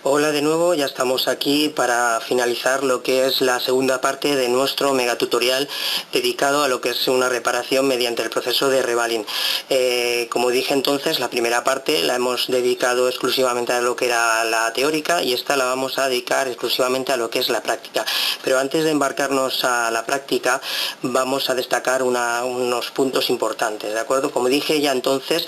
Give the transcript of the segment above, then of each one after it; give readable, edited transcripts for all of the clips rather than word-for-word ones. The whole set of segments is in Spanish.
Hola de nuevo, ya estamos aquí para finalizar lo que es la segunda parte de nuestro megatutorial dedicado a lo que es una reparación mediante el proceso de revaling. Como dije entonces, la primera parte la hemos dedicado exclusivamente a lo que era la teórica y esta la vamos a dedicar exclusivamente a lo que es la práctica. Pero antes de embarcarnos a la práctica vamos a destacar unos puntos importantes, ¿de acuerdo? Como dije ya entonces,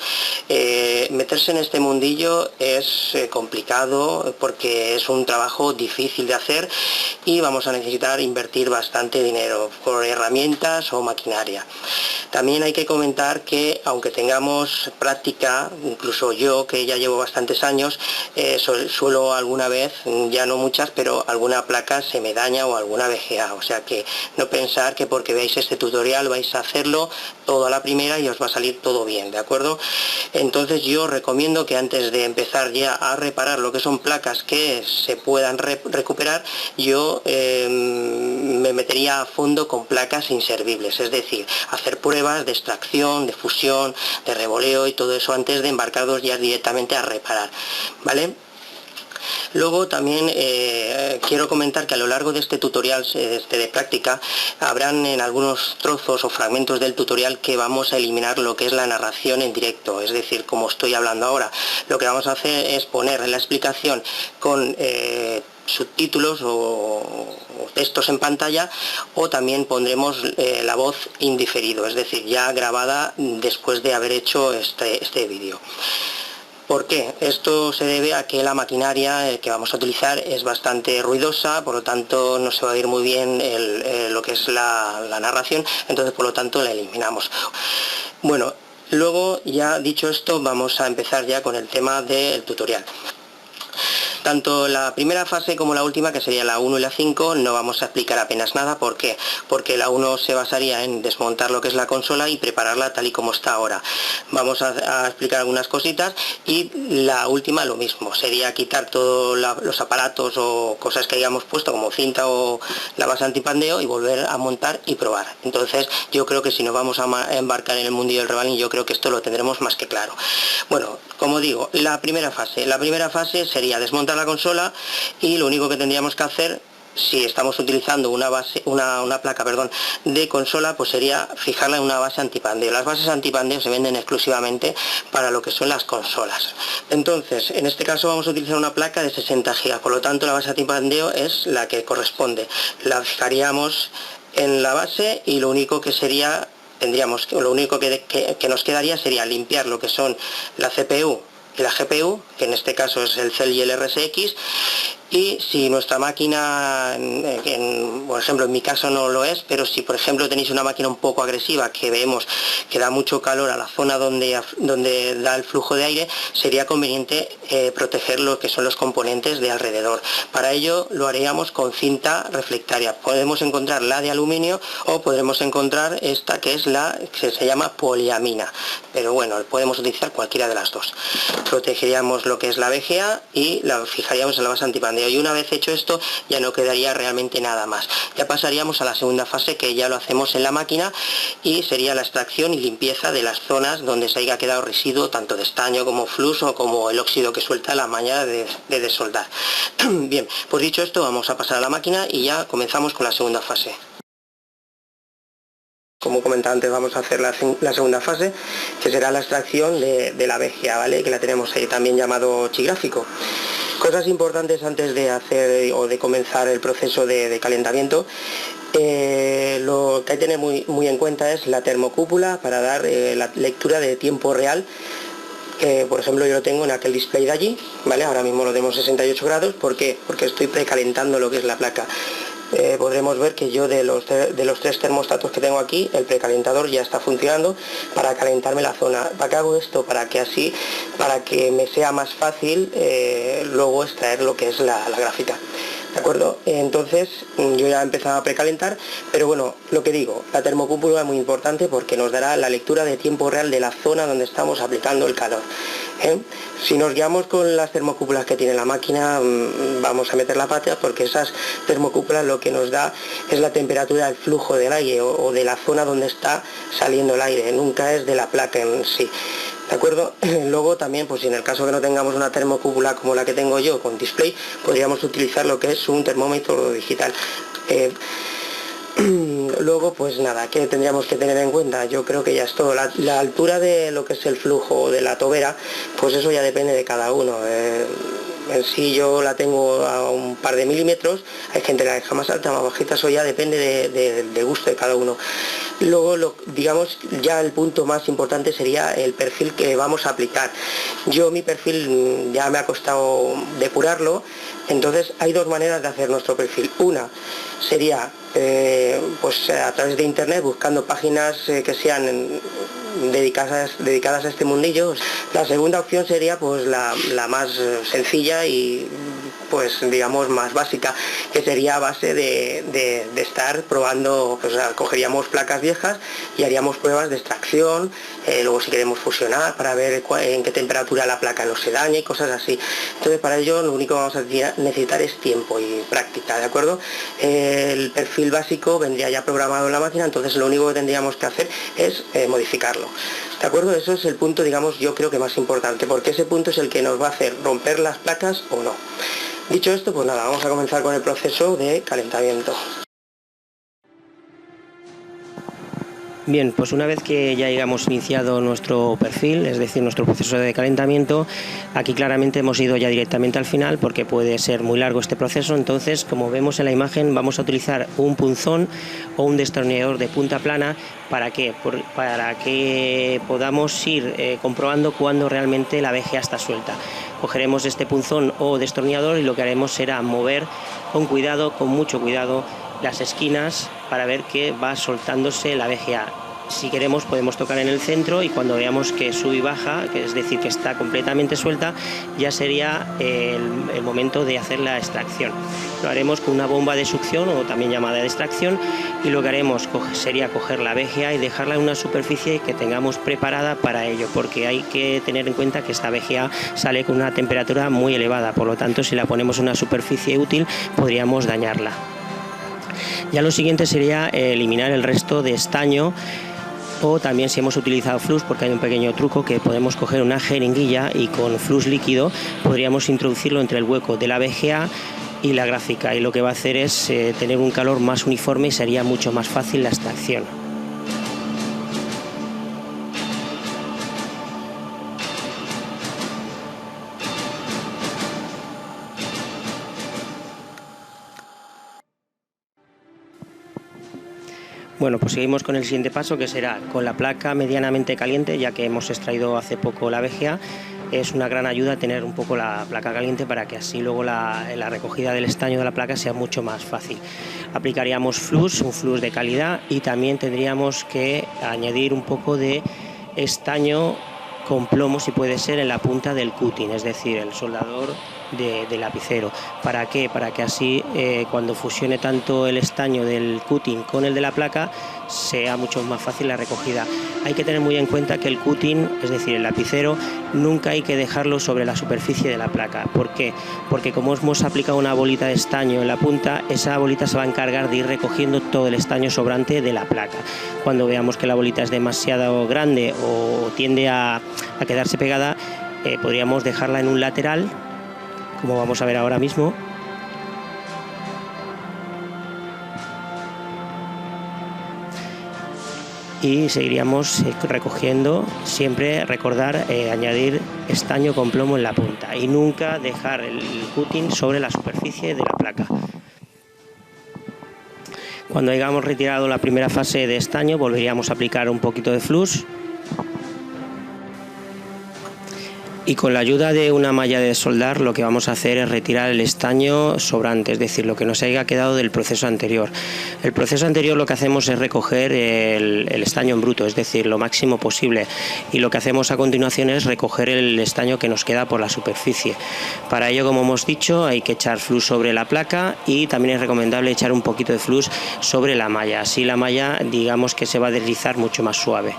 meterse en este mundillo es complicado porque es un trabajo difícil de hacer y vamos a necesitar invertir bastante dinero por herramientas o maquinaria. También hay que comentar que aunque tengamos práctica, incluso yo que ya llevo bastantes años, suelo alguna vez, ya no muchas, pero alguna placa se me daña o alguna VGA, o sea que no pensar que porque veáis este tutorial vais a hacerlo todo a la primera y os va a salir todo bien, ¿de acuerdo? Entonces yo recomiendo que antes de empezar ya a reparar lo que son placas que se puedan recuperar, yo me metería a fondo con placas inservibles, es decir, hacer pruebas de extracción, de fusión, de revoleo y todo eso antes de embarcaros ya directamente a reparar, ¿vale? Luego también quiero comentar que a lo largo de este tutorial de práctica habrán en algunos trozos o fragmentos del tutorial que vamos a eliminar lo que es la narración en directo, es decir, como estoy hablando ahora. Lo que vamos a hacer es poner la explicación con subtítulos o textos en pantalla, o también pondremos la voz indiferido, es decir, ya grabada después de haber hecho este vídeo. ¿Por qué? Esto se debe a que la maquinaria que vamos a utilizar es bastante ruidosa, por lo tanto no se va a oír muy bien lo que es la narración, entonces por lo tanto la eliminamos. Bueno, luego ya dicho esto vamos a empezar ya con el tema del tutorial. Tanto la primera fase como la última, que sería la 1 y la 5, no vamos a explicar apenas nada. ¿Por qué? Porque la 1 se basaría en desmontar lo que es la consola y prepararla tal y como está ahora. Vamos a explicar algunas cositas, y la última lo mismo, sería quitar todos los aparatos o cosas que hayamos puesto como cinta o la base antipandeo y volver a montar y probar. Entonces yo creo que si nos vamos a embarcar en el mundillo del revaling, yo creo que esto lo tendremos más que claro. Bueno, como digo, la primera fase sería desmontar la consola, y lo único que tendríamos que hacer, si estamos utilizando una placa de consola, pues sería fijarla en una base antipandeo. Las bases antipandeo se venden exclusivamente para lo que son las consolas. Entonces, en este caso vamos a utilizar una placa de 60 GB, por lo tanto la base antipandeo es la que corresponde. La fijaríamos en la base y lo único que nos quedaría sería limpiar lo que son la CPU y la GPU, que en este caso es el Cell y el RSX, y si nuestra máquina, por ejemplo en mi caso no lo es, pero si por ejemplo tenéis una máquina un poco agresiva que vemos que da mucho calor a la zona donde da el flujo de aire, sería conveniente proteger lo que son los componentes de alrededor. Para ello lo haríamos con cinta reflectaria. Podemos encontrar la de aluminio o podremos encontrar esta que es la que se llama poliamina, pero bueno, podemos utilizar cualquiera de las dos. Protegeríamos lo que es la VGA y la fijaríamos en la base antipandeo, y una vez hecho esto ya no quedaría realmente nada más. Ya pasaríamos a la segunda fase, que ya lo hacemos en la máquina, y sería la extracción y limpieza de las zonas donde se haya quedado residuo tanto de estaño como flux o como el óxido que suelta la máquina de desoldar. Bien, pues dicho esto vamos a pasar a la máquina y ya comenzamos con la segunda fase. Como comentaba antes, vamos a hacer la segunda fase, que será la extracción de la VGA, ¿vale? Que la tenemos ahí también llamado chigráfico. Cosas importantes antes de hacer o de comenzar el proceso de calentamiento. Lo que hay que tener muy en cuenta es la termocúpula para dar la lectura de tiempo real, que por ejemplo yo lo tengo en aquel display de allí, ¿vale? Ahora mismo lo tenemos 68 grados, ¿por qué? Porque estoy precalentando lo que es la placa. Podremos ver que yo de los tres termostatos que tengo aquí, el precalentador ya está funcionando para calentarme la zona. ¿Para qué hago esto? Para que me sea más fácil luego extraer lo que es la gráfica. ¿De acuerdo? Entonces yo ya he empezado a precalentar, pero bueno, lo que digo, la termocúpula es muy importante porque nos dará la lectura de tiempo real de la zona donde estamos aplicando el calor. Si nos guiamos con las termocúpulas que tiene la máquina, vamos a meter la pata, porque esas termocúpulas lo que nos da es la temperatura del flujo del aire o de la zona donde está saliendo el aire, nunca es de la placa en sí. ¿De acuerdo? Luego también, pues si en el caso que no tengamos una termocúpula como la que tengo yo con display, podríamos utilizar lo que es un termómetro digital. Luego, pues nada, ¿qué tendríamos que tener en cuenta? Yo creo que ya es todo. La altura de lo que es el flujo de la tobera, pues eso ya depende de cada uno. En sí yo la tengo a un par de milímetros, hay gente que la deja más alta, más bajita, eso ya depende de gusto de cada uno. Luego, digamos, ya el punto más importante sería el perfil que vamos a aplicar. Yo mi perfil ya me ha costado depurarlo, entonces hay dos maneras de hacer nuestro perfil. Una sería pues a través de internet, buscando páginas que sean dedicadas a este mundillo. La segunda opción sería pues la más sencilla y pues digamos más básica, que sería a base de estar probando, pues cogeríamos placas viejas y haríamos pruebas de extracción, luego si queremos fusionar para ver en qué temperatura la placa no se daña y cosas así. Entonces para ello lo único que vamos a necesitar es tiempo y práctica, ¿de acuerdo? El perfil básico vendría ya programado en la máquina, entonces lo único que tendríamos que hacer es modificarlo. ¿De acuerdo? Eso es el punto, digamos, yo creo que más importante, porque ese punto es el que nos va a hacer romper las placas o no. Dicho esto, pues nada, vamos a comenzar con el proceso de calentamiento. Bien, pues una vez que ya hayamos iniciado nuestro perfil, es decir, nuestro proceso de calentamiento, aquí claramente hemos ido ya directamente al final porque puede ser muy largo este proceso. Entonces, como vemos en la imagen, vamos a utilizar un punzón o un destornillador de punta plana. ¿Para qué? Para que podamos ir comprobando cuándo realmente la VGA está suelta. Cogeremos este punzón o destornillador y lo que haremos será mover con cuidado, con mucho cuidado, las esquinas para ver que va soltándose la VGA. Si queremos podemos tocar en el centro y cuando veamos que sube y baja, que es decir que está completamente suelta, ya sería el momento de hacer la extracción. Lo haremos con una bomba de succión o también llamada de extracción y lo que haremos sería coger la VGA y dejarla en una superficie que tengamos preparada para ello, porque hay que tener en cuenta que esta VGA sale con una temperatura muy elevada, por lo tanto si la ponemos en una superficie útil podríamos dañarla. Ya lo siguiente sería eliminar el resto de estaño, o también si hemos utilizado flux, porque hay un pequeño truco que podemos coger una jeringuilla y con flux líquido podríamos introducirlo entre el hueco de la VGA y la gráfica, y lo que va a hacer es tener un calor más uniforme y sería mucho más fácil la extracción. Bueno, pues seguimos con el siguiente paso, que será con la placa medianamente caliente, ya que hemos extraído hace poco la VGA. Es una gran ayuda tener un poco la placa caliente para que así luego la recogida del estaño de la placa sea mucho más fácil. Aplicaríamos flux, un flux de calidad, y también tendríamos que añadir un poco de estaño con plomo, si puede ser, en la punta del cutting, es decir, el soldador de lapicero. ¿Para qué? Para que así cuando fusione tanto el estaño del cutting con el de la placa sea mucho más fácil la recogida. Hay que tener muy en cuenta que el cutting, es decir, el lapicero, nunca hay que dejarlo sobre la superficie de la placa. ¿Por qué? Porque como hemos aplicado una bolita de estaño en la punta, esa bolita se va a encargar de ir recogiendo todo el estaño sobrante de la placa. Cuando veamos que la bolita es demasiado grande o tiende a quedarse pegada, podríamos dejarla en un lateral, como vamos a ver ahora mismo. Y seguiríamos recogiendo, siempre recordar añadir estaño con plomo en la punta y nunca dejar el cutting sobre la superficie de la placa. Cuando hayamos retirado la primera fase de estaño, volveríamos a aplicar un poquito de flux. Y con la ayuda de una malla de soldar lo que vamos a hacer es retirar el estaño sobrante, es decir, lo que nos haya quedado del proceso anterior. El proceso anterior lo que hacemos es recoger el estaño en bruto, es decir, lo máximo posible. Y lo que hacemos a continuación es recoger el estaño que nos queda por la superficie. Para ello, como hemos dicho, hay que echar flux sobre la placa y también es recomendable echar un poquito de flux sobre la malla. Así la malla, digamos que se va a deslizar mucho más suave.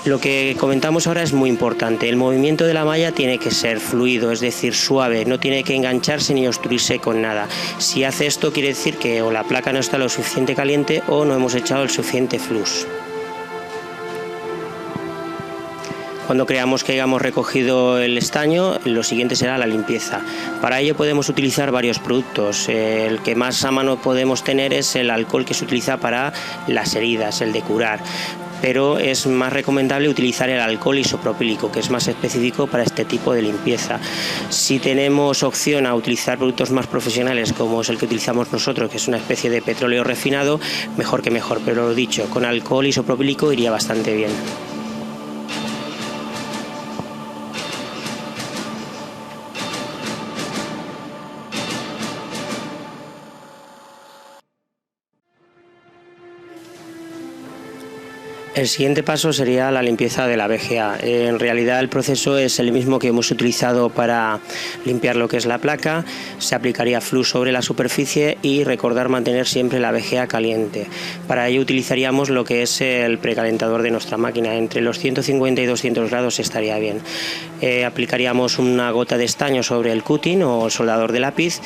Lo que comentamos ahora es muy importante. El movimiento de la malla tiene que ser fluido, es decir, suave, no tiene que engancharse ni obstruirse con nada. Si hace esto quiere decir que o la placa no está lo suficiente caliente o no hemos echado el suficiente flux. Cuando creamos que hayamos recogido el estaño, lo siguiente será la limpieza. Para ello podemos utilizar varios productos. El que más a mano podemos tener es el alcohol que se utiliza para las heridas, el de curar. Pero es más recomendable utilizar el alcohol isopropílico, que es más específico para este tipo de limpieza. Si tenemos opción a utilizar productos más profesionales, como es el que utilizamos nosotros, que es una especie de petróleo refinado, mejor que mejor, pero lo dicho, con alcohol isopropílico iría bastante bien. El siguiente paso sería la limpieza de la VGA. En realidad el proceso es el mismo que hemos utilizado para limpiar lo que es la placa. Se aplicaría flúor sobre la superficie y recordar mantener siempre la VGA caliente. Para ello utilizaríamos lo que es el precalentador de nuestra máquina. Entre los 150 y 200 grados estaría bien. Aplicaríamos una gota de estaño sobre el cutting o soldador de lápiz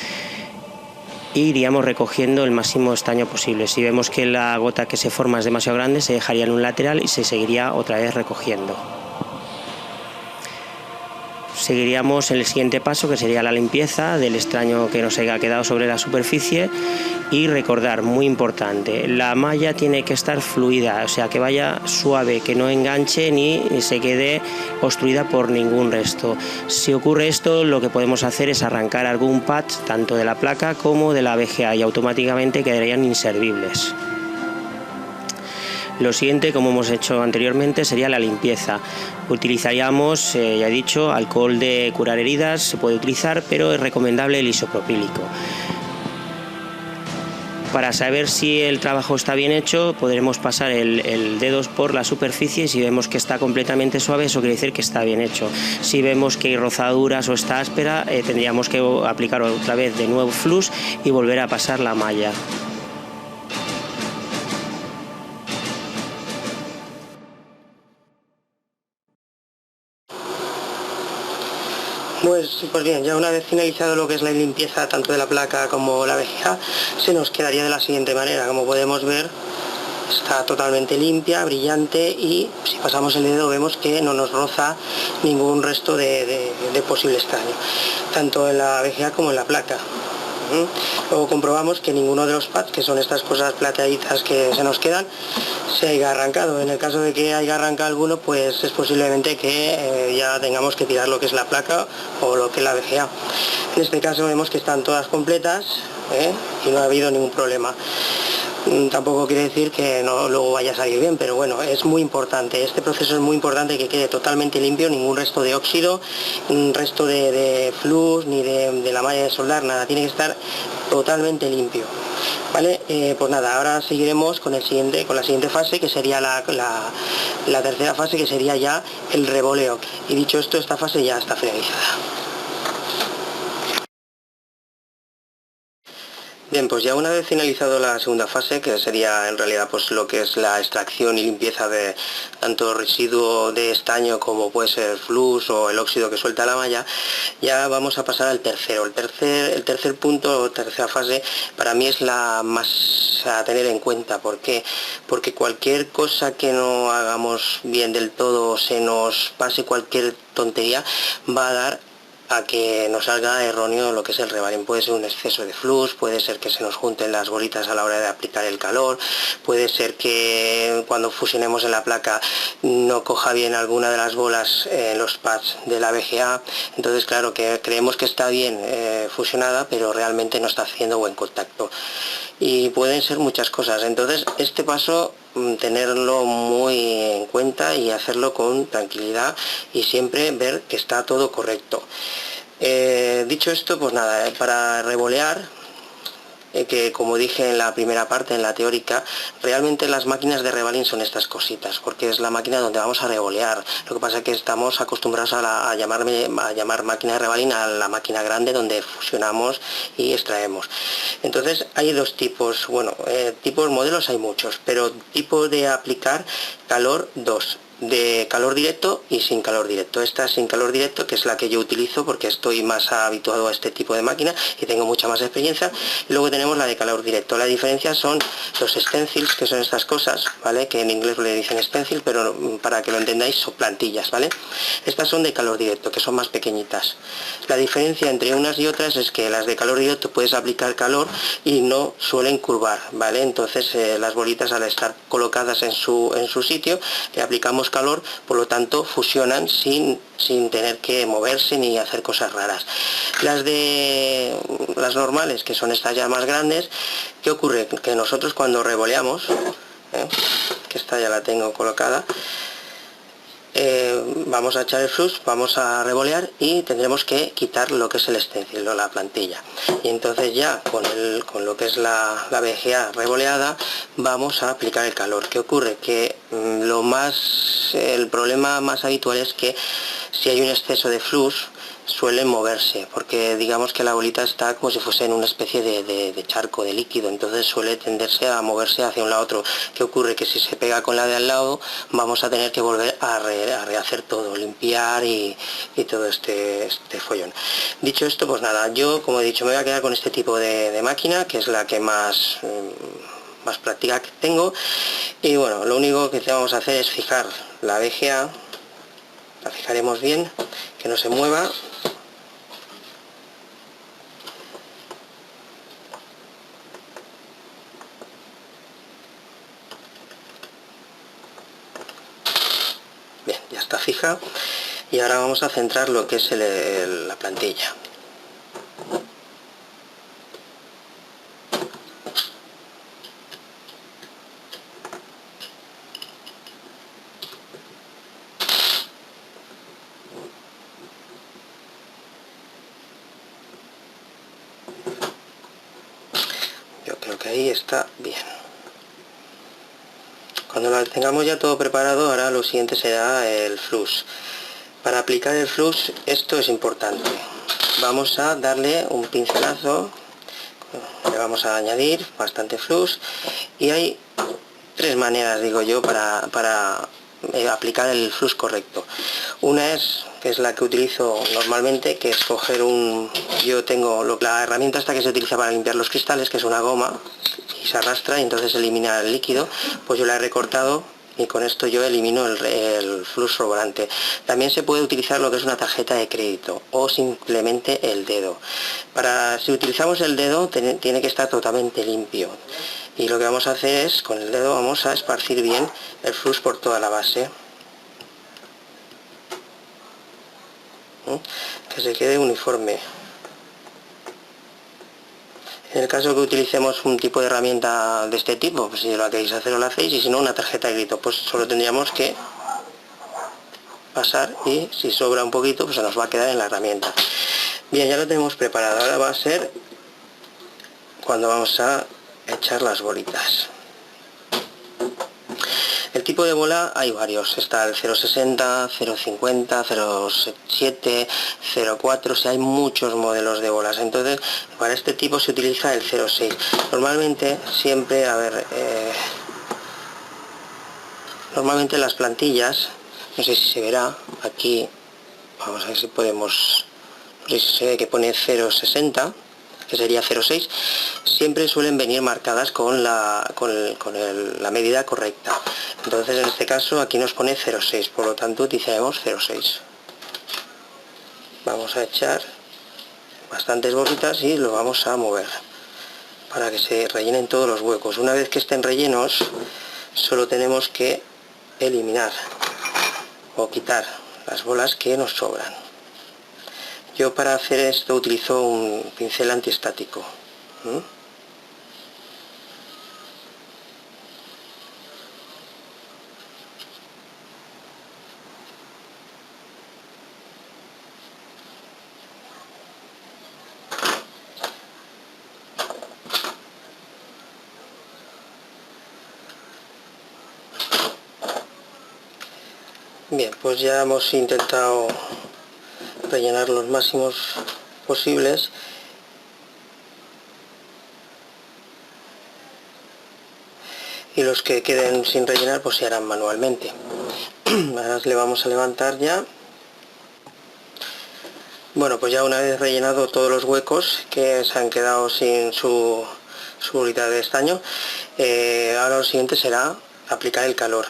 y iríamos recogiendo el máximo estaño posible. Si vemos que la gota que se forma es demasiado grande, se dejaría en un lateral y se seguiría otra vez recogiendo. Seguiríamos en el siguiente paso, que sería la limpieza del estaño que nos haya quedado sobre la superficie. Y recordar, muy importante, la malla tiene que estar fluida, o sea que vaya suave, que no enganche ni se quede obstruida por ningún resto. Si ocurre esto, lo que podemos hacer es arrancar algún patch tanto de la placa como de la VGA y automáticamente quedarían inservibles. Lo siguiente, como hemos hecho anteriormente, sería la limpieza. Utilizaríamos, ya he dicho, alcohol de curar heridas, se puede utilizar, pero es recomendable el isopropílico. Para saber si el trabajo está bien hecho, podremos pasar el dedo por la superficie y si vemos que está completamente suave, eso quiere decir que está bien hecho. Si vemos que hay rozaduras o está áspera, tendríamos que aplicar otra vez de nuevo flús y volver a pasar la malla. Pues bien, ya una vez finalizado lo que es la limpieza tanto de la placa como la VGA, se nos quedaría de la siguiente manera. Como podemos ver, está totalmente limpia, brillante y si pasamos el dedo vemos que no nos roza ningún resto de posible estaño, tanto en la VGA como en la placa. Luego comprobamos que ninguno de los pads, que son estas cosas plateaditas que se nos quedan, se haya arrancado. En el caso de que haya arrancado alguno, pues es posiblemente que ya tengamos que tirar lo que es la placa o lo que es la VGA. En este caso vemos que están todas completas y no ha habido ningún problema. Tampoco quiere decir que no luego vaya a salir bien, pero bueno, es muy importante, este proceso es muy importante, que quede totalmente limpio, ningún resto de óxido, un resto de flúor, ni de la malla de soldar, nada, tiene que estar totalmente limpio. ¿Vale? Pues nada, ahora seguiremos con la siguiente fase, que sería la tercera fase, que sería ya el revoleo. Y dicho esto, esta fase ya está finalizada. Bien, pues ya una vez finalizado la segunda fase, que sería en realidad pues lo que es la extracción y limpieza de tanto residuo de estaño como puede ser flúor o el óxido que suelta la malla, ya vamos a pasar al tercero. El tercer punto o tercera fase para mí es la más a tener en cuenta. ¿Por qué? Porque cualquier cosa que no hagamos bien del todo, se nos pase cualquier tontería, va a dar a que nos salga erróneo lo que es el rebalín. Puede ser un exceso de flux, puede ser que se nos junten las bolitas a la hora de aplicar el calor, puede ser que cuando fusionemos en la placa no coja bien alguna de las bolas en los pads de la VGA. Entonces claro, que creemos que está bien fusionada, pero realmente no está haciendo buen contacto. Y pueden ser muchas cosas. Entonces este paso tenerlo muy en cuenta y hacerlo con tranquilidad y siempre ver que está todo correcto. Dicho esto, pues nada, para revolear, que como dije en la primera parte, en la teórica, realmente las máquinas de rebalín son estas cositas, porque es la máquina donde vamos a revolear. Lo que pasa es que estamos acostumbrados a llamar máquina de rebalín a la máquina grande donde fusionamos y extraemos. Entonces hay dos tipos, bueno, tipos, modelos hay muchos, pero tipo de aplicar calor 2. de calor directo y sin calor directo. Esta sin calor directo, que es la que yo utilizo porque estoy más habituado a este tipo de máquina y tengo mucha más experiencia. Y luego tenemos la de calor directo. La diferencia son los stencils, que son estas cosas, ¿vale? Que en inglés le dicen stencil, pero para que lo entendáis son plantillas, ¿vale? Estas son de calor directo, que son más pequeñitas. La diferencia entre unas y otras es que las de calor directo puedes aplicar calor y no suelen curvar, ¿vale? Entonces las bolitas, al estar colocadas en su sitio, le aplicamos calor, por lo tanto fusionan sin tener que moverse ni hacer cosas raras. Las normales, que son estas ya más grandes, ¿qué ocurre? Que nosotros cuando revoleamos, que esta ya la tengo colocada, vamos a echar el flux, vamos a revolear y tendremos que quitar lo que es el stencil o la plantilla, y entonces ya con lo que es la VGA revoleada vamos a aplicar el calor. ¿Qué ocurre? Que el problema más habitual es que si hay un exceso de flux suelen moverse, porque digamos que la bolita está como si fuese en una especie de charco de líquido, entonces suele tenderse a moverse hacia un lado a otro. ¿Qué ocurre? Que si se pega con la de al lado vamos a tener que volver a rehacer todo, limpiar y todo este follón. Dicho esto, pues nada, yo como he dicho me voy a quedar con este tipo de máquina, que es la que más práctica que tengo, y bueno, lo único que vamos a hacer es fijar la VGA, la fijaremos bien, que no se mueva. Bien, ya está fija, y ahora vamos a centrar lo que es la plantilla. Yo creo que ahí está bien. Cuando la tengamos ya todo preparado, ahora lo siguiente será el flux. Para aplicar el flux, esto es importante. Vamos a darle un pincelazo, le vamos a añadir bastante flux, y hay tres maneras, digo yo, para aplicar el flux correcto. Una que es la que utilizo normalmente, que es coger yo tengo la herramienta esta que se utiliza para limpiar los cristales, que es una goma y se arrastra y entonces elimina el líquido. Pues yo la he recortado y con esto yo elimino el flux sobrante. También se puede utilizar lo que es una tarjeta de crédito o simplemente el dedo. Si utilizamos el dedo tiene que estar totalmente limpio, y lo que vamos a hacer es, con el dedo vamos a esparcir bien el flux por toda la base, que se quede uniforme. En el caso que utilicemos un tipo de herramienta de este tipo, pues si lo queréis hacer lo hacéis, y si no, una tarjeta de crédito, pues solo tendríamos que pasar, y si sobra un poquito pues se nos va a quedar en la herramienta. Bien, ya lo tenemos preparado. Ahora va a ser cuando vamos a echar las bolitas. El tipo de bola hay varios, está el 0,60, 0,50, 0,7, 0,4, o sea, hay muchos modelos de bolas. Entonces, para este tipo se utiliza el 0,6. Normalmente, siempre, normalmente las plantillas, no sé si se verá aquí, vamos a ver si podemos, no sé si se ve que pone 0,60, que sería 0,6, siempre suelen venir marcadas con la medida correcta. Entonces en este caso aquí nos pone 0,6, por lo tanto utilizaremos 0,6. Vamos a echar bastantes bolitas y lo vamos a mover para que se rellenen todos los huecos. Una vez que estén rellenos, solo tenemos que eliminar o quitar las bolas que nos sobran. Yo para hacer esto utilizo un pincel antiestático. Bien, pues ya hemos intentado rellenar los máximos posibles. Y los que queden sin rellenar pues se harán manualmente. Ahora le vamos a levantar ya. Bueno, pues ya una vez rellenado todos los huecos que se han quedado sin su bolita de estaño, ahora lo siguiente será aplicar el calor.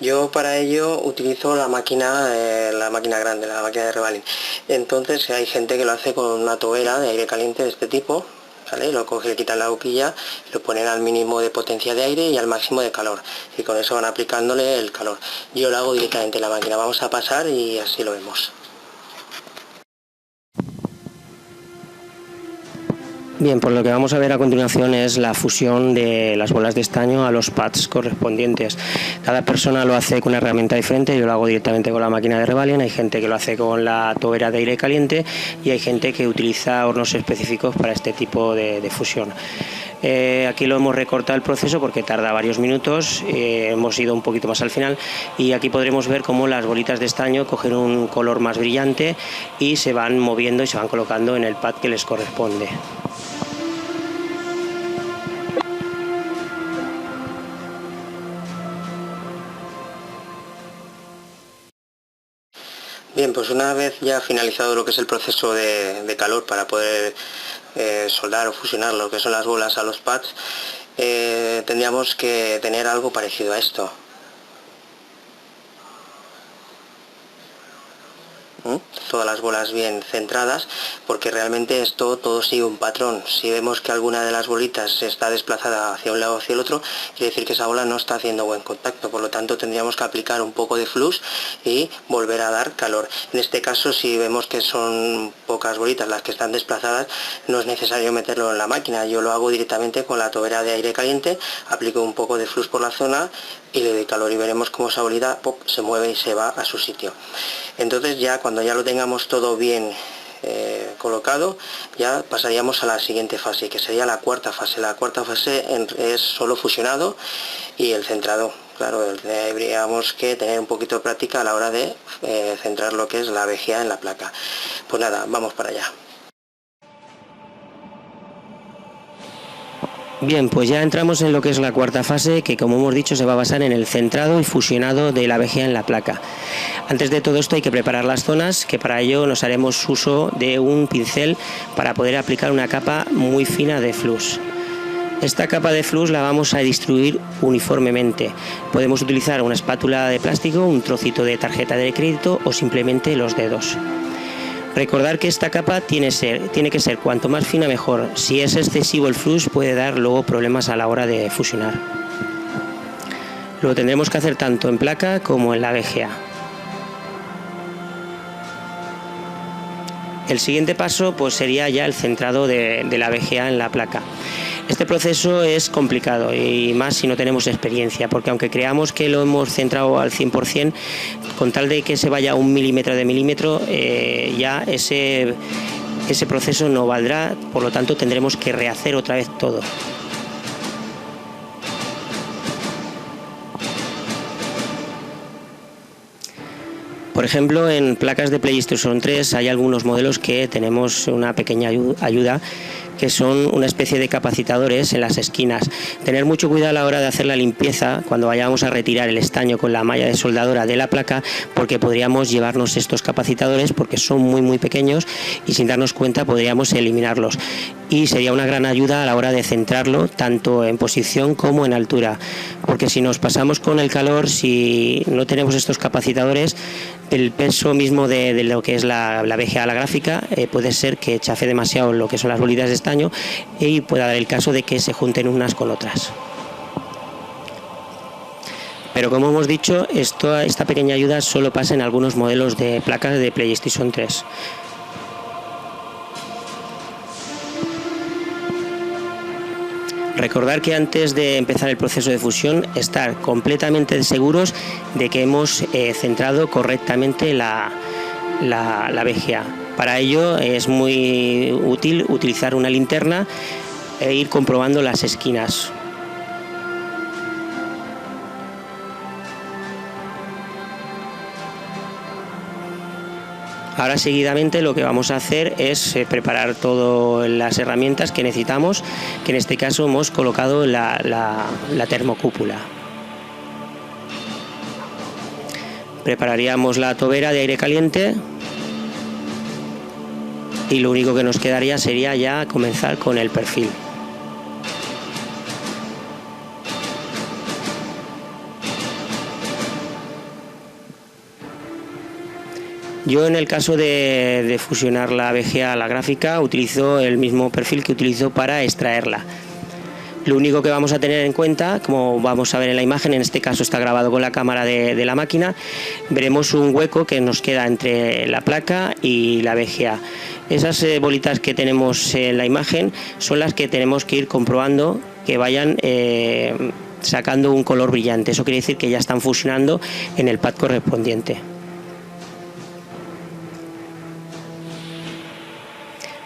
Yo para ello utilizo la máquina grande, la máquina de Revalin. Entonces hay gente que lo hace con una tobera de aire caliente de este tipo, ¿vale? Lo coge, le quitan la boquilla, lo ponen al mínimo de potencia de aire y al máximo de calor, y con eso van aplicándole el calor. Yo lo hago directamente en la máquina. Vamos a pasar y así lo vemos. Bien, pues lo que vamos a ver a continuación es la fusión de las bolas de estaño a los pads correspondientes. Cada persona lo hace con una herramienta diferente. Yo lo hago directamente con la máquina de Revalin, hay gente que lo hace con la tobera de aire caliente y hay gente que utiliza hornos específicos para este tipo de fusión. Aquí lo hemos recortado el proceso porque tarda varios minutos, hemos ido un poquito más al final y aquí podremos ver cómo las bolitas de estaño cogen un color más brillante y se van moviendo y se van colocando en el pad que les corresponde. Bien, pues una vez ya finalizado lo que es el proceso de calor para poder soldar o fusionar lo que son las bolas a los pads, tendríamos que tener algo parecido a esto. Todas las bolas bien centradas, porque realmente esto todo sigue un patrón. Si vemos que alguna de las bolitas está desplazada hacia un lado o hacia el otro, quiere decir que esa bola no está haciendo buen contacto, por lo tanto tendríamos que aplicar un poco de flux y volver a dar calor. En este caso, si vemos que son pocas bolitas las que están desplazadas, no es necesario meterlo en la máquina. Yo lo hago directamente con la tobera de aire caliente, aplico un poco de flux por la zona y le doy calor y veremos cómo esa bolita se mueve y se va a su sitio. Entonces ya cuando ya lo tengamos todo bien colocado, ya pasaríamos a la siguiente fase, que sería la cuarta fase. La cuarta fase es solo fusionado y el centrado. Claro, tendríamos que tener un poquito de práctica a la hora de centrar lo que es la VGA en la placa. Pues nada, vamos para allá. Bien, pues ya entramos en lo que es la cuarta fase, que como hemos dicho se va a basar en el centrado y fusionado de la VGA en la placa. Antes de todo esto hay que preparar las zonas, que para ello nos haremos uso de un pincel para poder aplicar una capa muy fina de flux. Esta capa de flux la vamos a distribuir uniformemente. Podemos utilizar una espátula de plástico, un trocito de tarjeta de crédito o simplemente los dedos. Recordar que esta capa tiene que ser cuanto más fina mejor. Si es excesivo el flux puede dar luego problemas a la hora de fusionar. Lo tendremos que hacer tanto en placa como en la VGA. El siguiente paso pues sería ya el centrado de la VGA en la placa. Este proceso es complicado y más si no tenemos experiencia, porque aunque creamos que lo hemos centrado al 100%, con tal de que se vaya a 1 milímetro de milímetro, ya ese proceso no valdrá, por lo tanto tendremos que rehacer otra vez todo. Por ejemplo, en placas de PlayStation 3 hay algunos modelos que tenemos una pequeña ayuda, que son una especie de capacitadores en las esquinas. Tener mucho cuidado a la hora de hacer la limpieza cuando vayamos a retirar el estaño con la malla de soldadura de la placa, porque podríamos llevarnos estos capacitadores porque son muy pequeños y sin darnos cuenta podríamos eliminarlos. Y sería una gran ayuda a la hora de centrarlo tanto en posición como en altura, porque si nos pasamos con el calor, si no tenemos estos capacitadores, el peso mismo de lo que es la VGA, la gráfica, puede ser que chafe demasiado lo que son las bolitas de estaño y pueda dar el caso de que se junten unas con otras. Pero como hemos dicho, esta pequeña ayuda solo pasa en algunos modelos de placas de PlayStation 3. Recordar que antes de empezar el proceso de fusión, estar completamente seguros de que hemos centrado correctamente la VGA. Para ello es muy útil utilizar una linterna e ir comprobando las esquinas. Ahora seguidamente lo que vamos a hacer es preparar todas las herramientas que necesitamos, que en este caso hemos colocado la termocúpula. Prepararíamos la tobera de aire caliente y lo único que nos quedaría sería ya comenzar con el perfil. Yo, en el caso de fusionar la VGA a la gráfica, utilizo el mismo perfil que utilizo para extraerla. Lo único que vamos a tener en cuenta, como vamos a ver en la imagen, en este caso está grabado con la cámara de la máquina, veremos un hueco que nos queda entre la placa y la VGA. Esas bolitas que tenemos en la imagen son las que tenemos que ir comprobando que vayan sacando un color brillante. Eso quiere decir que ya están fusionando en el pad correspondiente.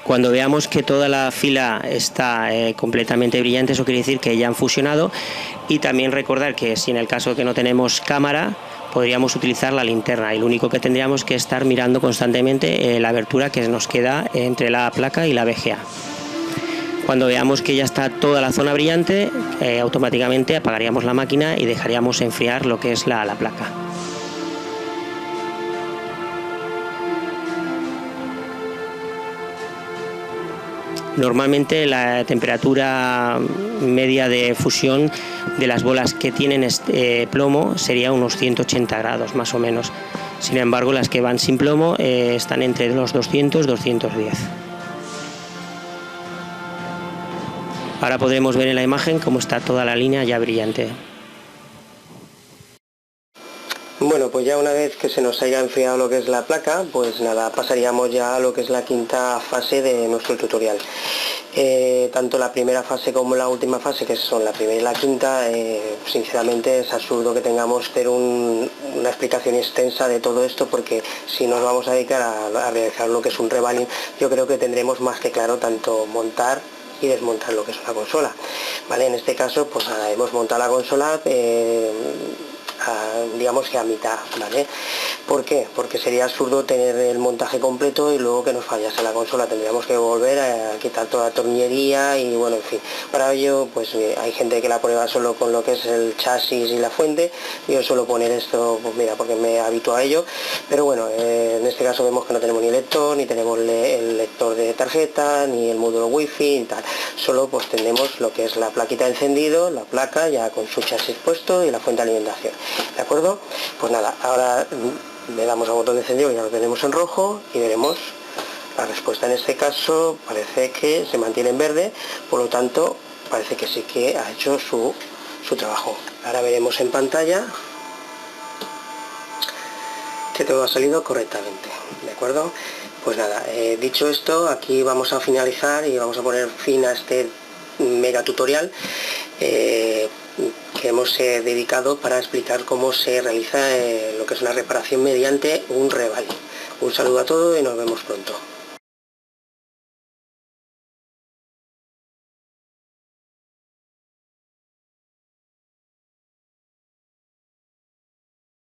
Cuando veamos que toda la fila está completamente brillante, eso quiere decir que ya han fusionado. Y también recordar que si en el caso que no tenemos cámara, podríamos utilizar la linterna, y lo único que tendríamos que estar mirando constantemente la abertura que nos queda entre la placa y la VGA. Cuando veamos que ya está toda la zona brillante, automáticamente apagaríamos la máquina y dejaríamos enfriar lo que es la placa. Normalmente la temperatura media de fusión de las bolas que tienen plomo sería unos 180 grados más o menos. Sin embargo, las que van sin plomo están entre los 200 y 210. Ahora podremos ver en la imagen cómo está toda la línea ya brillante. Bueno, pues ya una vez que se nos haya enfriado lo que es la placa, pues nada, pasaríamos ya a lo que es la quinta fase de nuestro tutorial. Tanto la primera fase como la última fase, que son la primera y la quinta, sinceramente es absurdo que tengamos que hacer una explicación extensa de todo esto, porque si nos vamos a dedicar a realizar lo que es un revaling, yo creo que tendremos más que claro tanto montar y desmontar lo que es una consola. Vale, en este caso, pues nada, hemos montado la consola, digamos que a mitad, ¿vale? ¿Por qué? Porque sería absurdo tener el montaje completo y luego que nos fallase la consola. Tendríamos que volver a quitar toda la tornillería y bueno, en fin. Para ello, pues hay gente que la prueba solo con lo que es el chasis y la fuente. Yo suelo poner esto, pues mira, porque me habituo a ello. Pero bueno, en este caso vemos que no tenemos ni lector, ni tenemos el lector de tarjeta, ni el módulo wifi y tal. Solo pues tenemos lo que es la plaquita de encendido, la placa ya con su chasis puesto y la fuente de alimentación. ¿De acuerdo? Pues nada, ahora le damos al botón de encendido, ya lo tenemos en rojo y veremos la respuesta. En este caso parece que se mantiene en verde, por lo tanto parece que sí que ha hecho su trabajo. Ahora veremos en pantalla que todo ha salido correctamente. ¿De acuerdo? Pues nada, dicho esto, aquí vamos a finalizar y vamos a poner fin a este mega tutorial que hemos dedicado para explicar cómo se realiza lo que es una reparación mediante un revaling. Un saludo a todos y nos vemos pronto.